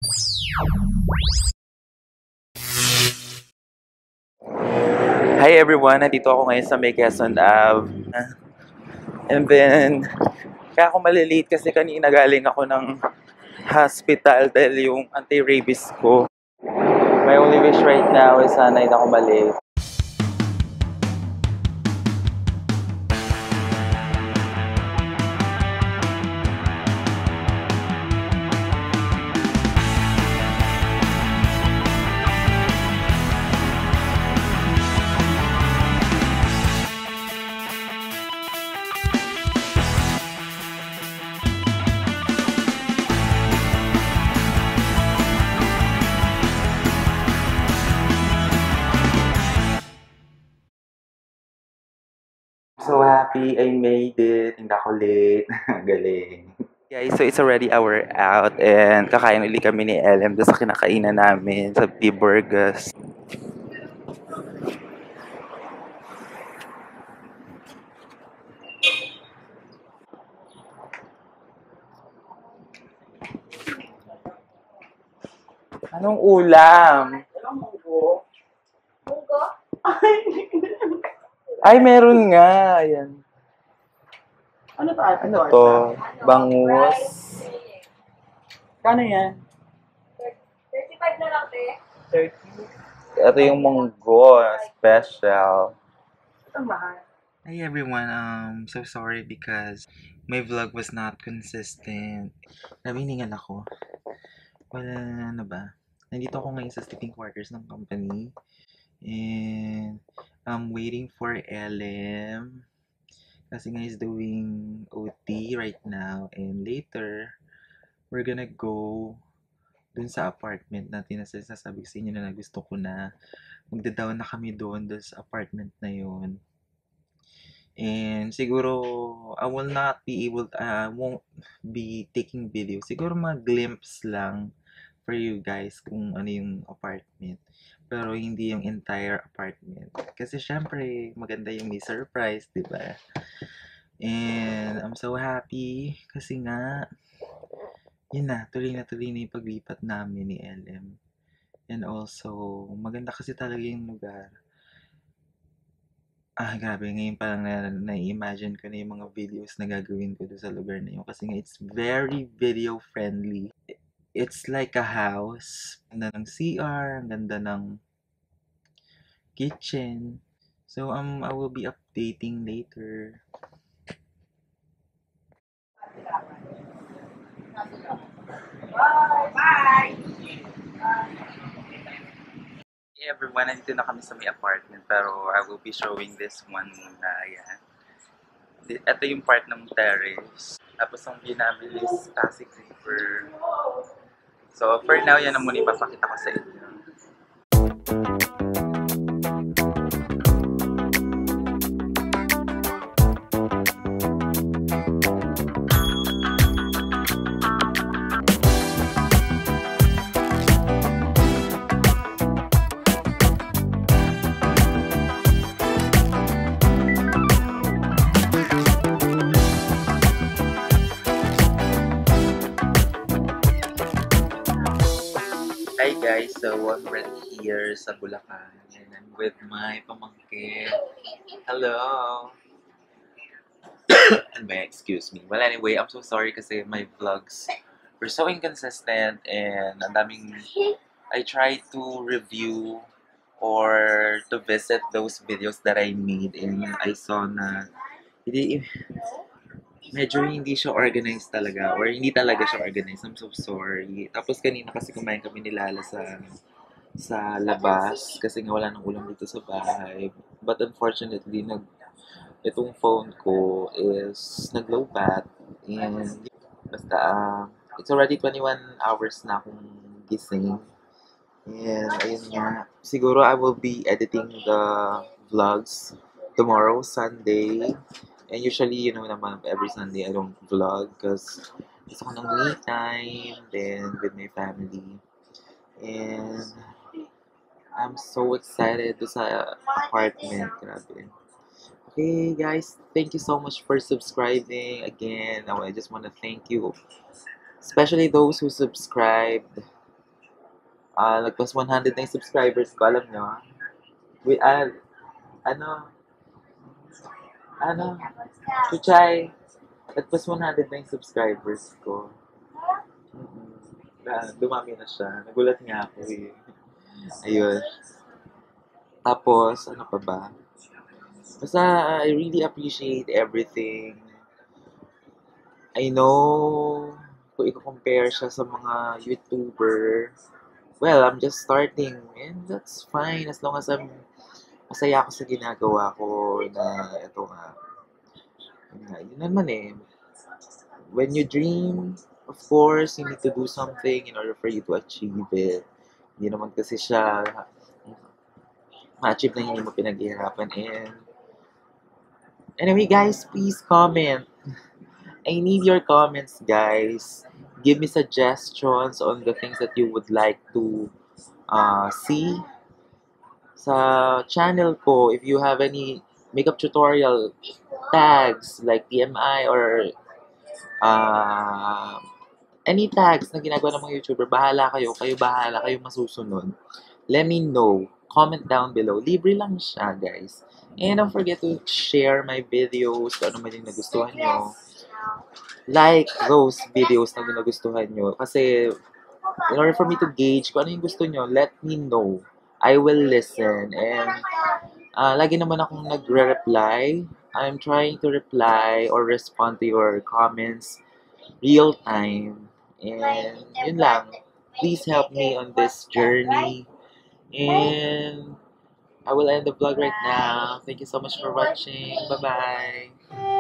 Hi everyone! Nandito ako ngayon sa May Quezon Ave. And then, kaya ako malilate kasi kanina galing ako ng hospital dahil yung anti-rabies ko. My only wish right now is sana hindi ako malate. So happy I made it. Hindi ako late. Galing. Guys, so it's already hour out and kakain ulit kami ni LM doon sa kinakainan namin sa P. Burgers. Anong ulam? Munggo. Munggo? Ay, meron nga. Ayan. Ano to? Ano to? Bangus. Kano yan? 35 na lang, te. 30. Ito yung munggo. Special. Ito mahal. Hi everyone, so sorry because my vlog was not consistent. Nabiningan ako. Wala na ba? Nandito ako ngayon sa sleeping quarters ng company. And I'm waiting for LM. Kasi nga is doing OT right now. And later, we're gonna go dun sa apartment natin na sinasabi ko sa inyo na gusto ko na. Magda-down na kami doon sa apartment na yun. And siguro, I will not be able, won't be taking video. Siguro mga glimpse lang for you guys kung ano yung apartment. Pero hindi yung entire apartment. Kasi syempre, maganda yung may surprise, di ba? And I'm so happy kasi nga, yun na tuloy na yung paglipat namin ni LM. And also, maganda kasi talaga yung lugar. Grabe. Ngayon parang na-imagine ko na yung mga videos na gagawin ko doon sa lugar na yun. Kasi nga, it's very video friendly. It's like a house. Ang ganda ng CR, ang ganda ng kitchen. So, I will be updating later. Bye! Hey everyone, nandito na kami sa may apartment pero I will be showing this one muna. Ayan. Ito yung part ng terrace. Tapos ang view namin is Pasig River. So for now, yan ang muna ipapakita ko sa inyo. Hi guys, so I'm right here sa Bulacan and I'm with my pamangkin. Hello! Ano ba, excuse me. Well anyway, I'm so sorry kasi my vlogs were so inconsistent and ang daming I tried to review or to visit those videos that I made and I saw na medyo hindi siya organized talaga or hindi talaga siya organized. I'm so sorry. Tapos kanina kasi kumain kami ni Lala sa labas kasi nga wala nang ulam dito sa bahay. But unfortunately, itong phone ko is nag-low bat and basta it's already 21 hours na akong gising. And ayun nga, siguro I will be editing the vlogs tomorrow, Sunday. And usually, you know naman, every Sunday I don't vlog because gusto ko ng me time, then with my family. And I'm so excited to sa apartment, grabe. Okay guys, thank you so much for subscribing again. I just want to thank you, especially those who subscribed Lagpas 100 na yung subscribers ko, alam nyo. We, ano, Chuchay, lagpas 100 na yung subscribers ko. Dumami na siya. Nagulat nga ako eh. Ayun. Tapos, ano pa ba? Basta, I really appreciate everything. I know, kung i-compare siya sa mga YouTuber, well, I'm just starting, and that's fine as long as masaya ako sa ginagawa ko na ito nga. Yun naman eh. When you dream, of course, you need to do something in order for you to achieve it. Hindi naman kasi siya ma-achieve na hindi mo pinaghihirapan. And anyway, guys, please comment. I need your comments, guys. Give me suggestions on the things that you would like to see sa channel ko. If you have any makeup tutorial tags like TMI or any tags na ginagawa ng mga YouTuber, bahala kayo. Kayo bahala. Kayo masusunod. Let me know. Comment down below. Libre lang siya, guys. And don't forget to share my videos kung ano man yung nagustuhan nyo. Like those videos na nagustuhan nyo. Kasi, in order for me to gauge kung ano yung gusto nyo, let me know. I will listen. And, lagi naman akong nagre-reply. I'm trying to reply or respond to your comments real time. And, yun lang. Please help me on this journey. And, I will end the vlog right now. Thank you so much for watching. Bye-bye.